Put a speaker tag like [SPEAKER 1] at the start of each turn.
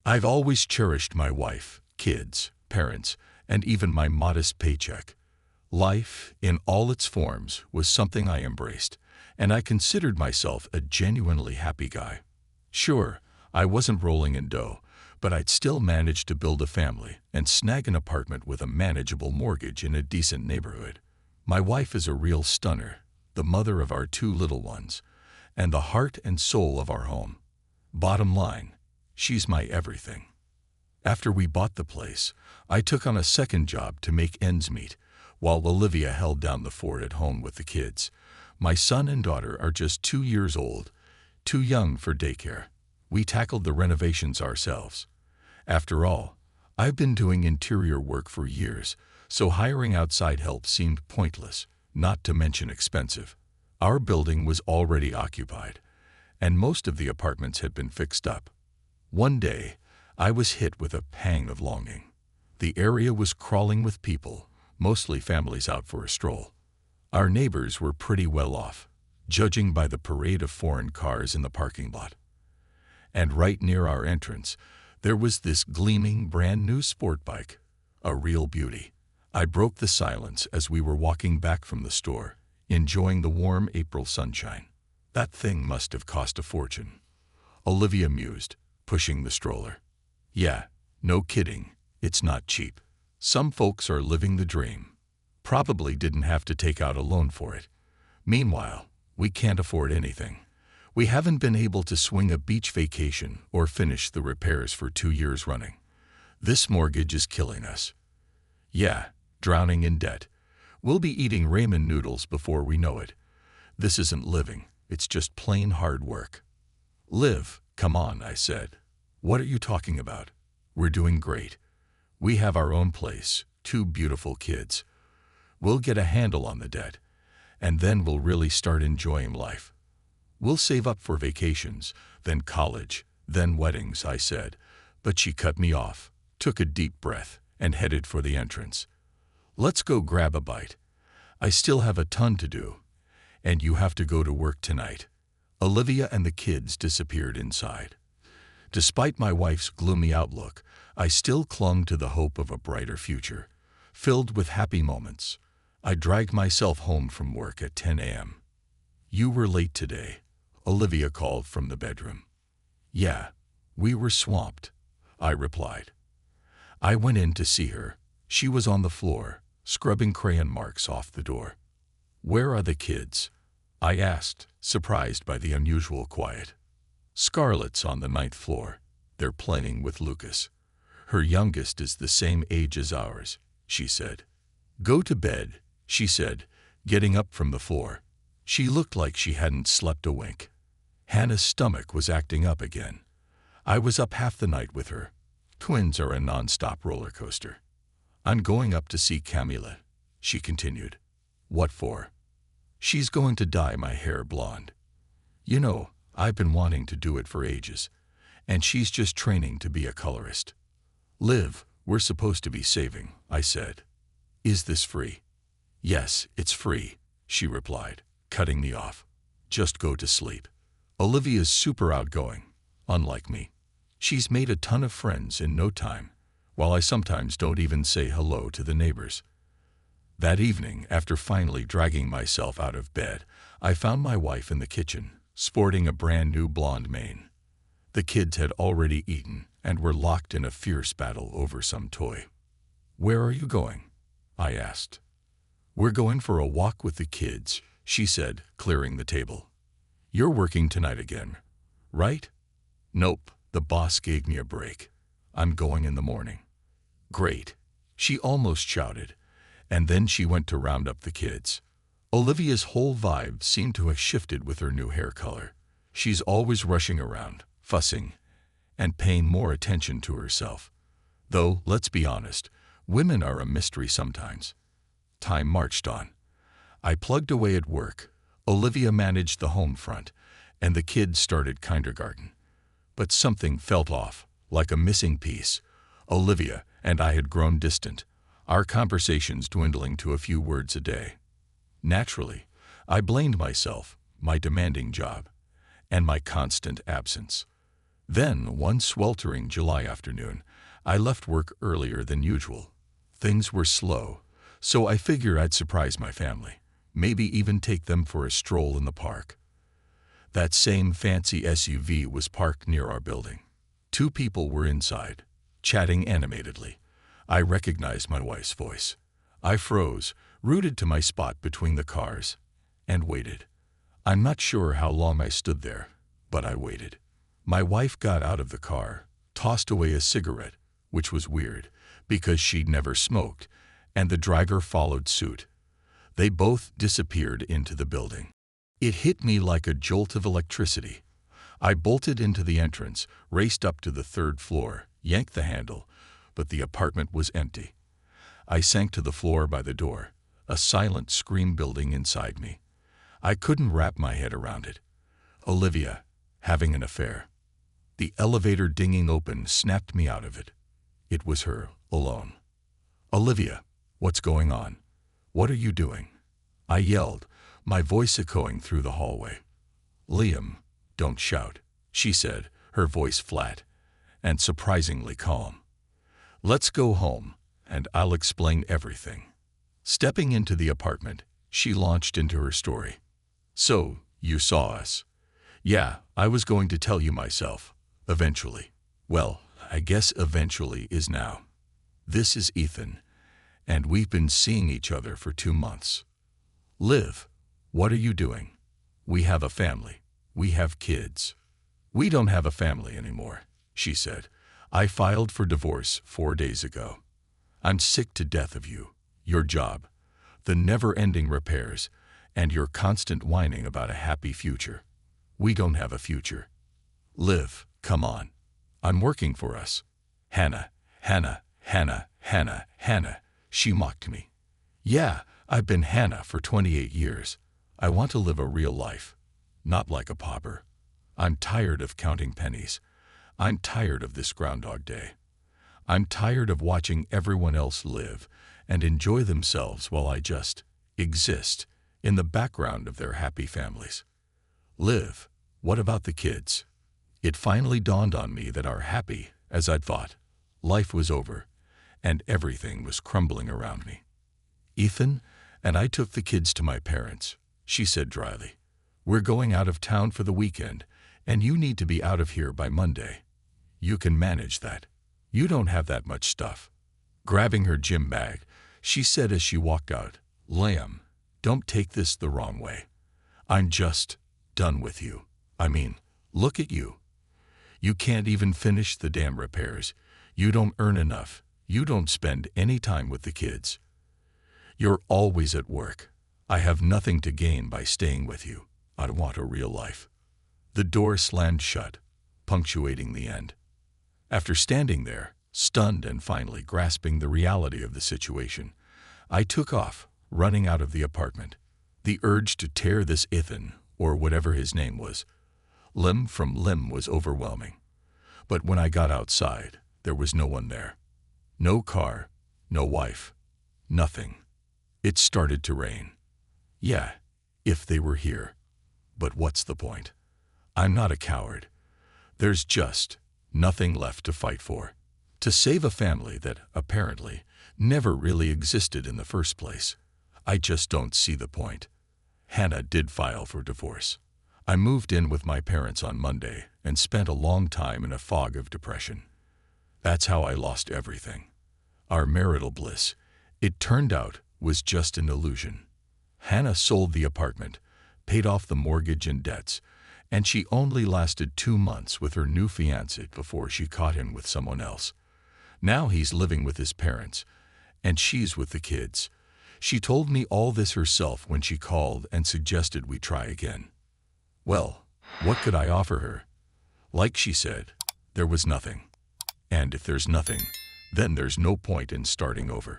[SPEAKER 1] I've always cherished my wife, kids, parents, and even my modest paycheck. Life, in all its forms, was something I embraced, and I considered myself a genuinely happy guy. Sure, I wasn't rolling in dough, but I'd still managed to build a family and snag an apartment with a manageable mortgage in a decent neighborhood. My wife is a real stunner, the mother of our two little ones, and the heart and soul of our home. Bottom line, she's my everything. After we bought the place, I took on a second job to make ends meet, while Olivia held down the fort at home with the kids. My son and daughter are just 2 years old, too young for daycare. We tackled the renovations ourselves. After all, I've been doing interior work for years, so hiring outside help seemed pointless, not to mention expensive. Our building was already occupied, and most of the apartments had been fixed up. One day, I was hit with a pang of longing. The area was crawling with people, mostly families out for a stroll. Our neighbors were pretty well off, judging by the parade of foreign cars in the parking lot. And right near our entrance, there was this gleaming brand new sport bike, a real beauty. I broke the silence as we were walking back from the store, enjoying the warm April sunshine. That thing must have cost a fortune, Olivia mused, pushing the stroller. Yeah, no kidding, it's not cheap. Some folks are living the dream. Probably didn't have to take out a loan for it. Meanwhile, we can't afford anything. We haven't been able to swing a beach vacation or finish the repairs for 2 years running. This mortgage is killing us. Yeah, drowning in debt. We'll be eating ramen noodles before we know it. This isn't living, it's just plain hard work. Liv, come on, I said. What are you talking about? We're doing great. We have our own place, 2 beautiful kids. We'll get a handle on the debt, and then we'll really start enjoying life. We'll save up for vacations, then college, then weddings, I said, but she cut me off, took a deep breath, and headed for the entrance. Let's go grab a bite. I still have a ton to do, and you have to go to work tonight. Olivia and the kids disappeared inside. Despite my wife's gloomy outlook, I still clung to the hope of a brighter future, filled with happy moments. I dragged myself home from work at 10 a.m. You were late today, Olivia called from the bedroom. Yeah, we were swamped, I replied. I went in to see her. She was on the floor, scrubbing crayon marks off the door. Where are the kids? I asked, surprised by the unusual quiet. Scarlett's on the 9th floor. They're playing with Lucas. Her youngest is the same age as ours, she said. Go to bed, she said, getting up from the floor. She looked like she hadn't slept a wink. Hannah's stomach was acting up again. I was up half the night with her. Twins are a non-stop roller coaster. I'm going up to see Camila, she continued. What for? She's going to dye my hair blonde. You know, I've been wanting to do it for ages, and she's just training to be a colorist. Liv, we're supposed to be saving, I said. Is this free? Yes, it's free, she replied, cutting me off. Just go to sleep. Olivia's super outgoing, unlike me. She's made a ton of friends in no time, while I sometimes don't even say hello to the neighbors. That evening, after finally dragging myself out of bed, I found my wife in the kitchen, sporting a brand new blonde mane. The kids had already eaten and were locked in a fierce battle over some toy. Where are you going? I asked. We're going for a walk with the kids, she said, clearing the table. You're working tonight again, right? Nope, the boss gave me a break. I'm going in the morning. Great, she almost shouted, and then she went to round up the kids. Olivia's whole vibe seemed to have shifted with her new hair color. She's always rushing around, fussing, and paying more attention to herself. Though, let's be honest, women are a mystery sometimes. Time marched on. I plugged away at work. Olivia managed the home front, and the kids started kindergarten. But something felt off, like a missing piece. Olivia and I had grown distant, our conversations dwindling to a few words a day. Naturally, I blamed myself, my demanding job, and my constant absence. Then, one sweltering July afternoon, I left work earlier than usual. Things were slow, so I figured I'd surprise my family, maybe even take them for a stroll in the park. That same fancy SUV was parked near our building. Two people were inside, chatting animatedly. I recognized my wife's voice. I froze, rooted to my spot between the cars, and waited. I'm not sure how long I stood there, but I waited. My wife got out of the car, tossed away a cigarette, which was weird, because she'd never smoked, and the driver followed suit. They both disappeared into the building. It hit me like a jolt of electricity. I bolted into the entrance, raced up to the third floor, yanked the handle, but the apartment was empty. I sank to the floor by the door, a silent scream building inside me. I couldn't wrap my head around it. Olivia, having an affair. The elevator dinging open snapped me out of it. It was her, alone. "Olivia, what's going on? What are you doing?" I yelled, my voice echoing through the hallway. "Liam, don't shout," she said, her voice flat and surprisingly calm. "Let's go home, and I'll explain everything." Stepping into the apartment, she launched into her story. "So, you saw us." "Yeah, I was going to tell you myself. Eventually." "Well, I guess eventually is now. This is Ethan, and we've been seeing each other for 2 months. Liv, what are you doing? We have a family. We have kids." "We don't have a family anymore," she said. "I filed for divorce 4 days ago. I'm sick to death of you, your job, the never-ending repairs, and your constant whining about a happy future. We don't have a future. Liv, come on. I'm working for us." Hannah, she mocked me. "Yeah, I've been Hannah for 28 years. I want to live a real life, not like a pauper. I'm tired of counting pennies. I'm tired of this Groundhog Day. I'm tired of watching everyone else live and enjoy themselves while I just exist in the background of their happy families. Liv, what about the kids?" It finally dawned on me that our happy, as I'd thought, life was over, and everything was crumbling around me. "Ethan and I took the kids to my parents," she said dryly. "We're going out of town for the weekend, and you need to be out of here by Monday. You can manage that. You don't have that much stuff." Grabbing her gym bag, she said as she walked out, "Liam, don't take this the wrong way. I'm just done with you. I mean, look at you. You can't even finish the damn repairs. You don't earn enough. You don't spend any time with the kids. You're always at work. I have nothing to gain by staying with you. I want a real life." The door slammed shut, punctuating the end. After standing there, stunned and finally grasping the reality of the situation, I took off, running out of the apartment. The urge to tear this Ethan, or whatever his name was, limb from limb was overwhelming. But when I got outside, there was no one there. No car, no wife, nothing. It started to rain. Yeah, if they were here. But what's the point? I'm not a coward. There's just nothing left to fight for. To save a family that, apparently, never really existed in the first place. I just don't see the point. Hannah did file for divorce. I moved in with my parents on Monday and spent a long time in a fog of depression. That's how I lost everything. Our marital bliss, it turned out, was just an illusion. Hannah sold the apartment, paid off the mortgage and debts, and she only lasted 2 months with her new fiancé before she caught him with someone else. Now he's living with his parents, and she's with the kids. She told me all this herself when she called and suggested we try again. Well, what could I offer her? Like she said, there was nothing. And if there's nothing, then there's no point in starting over.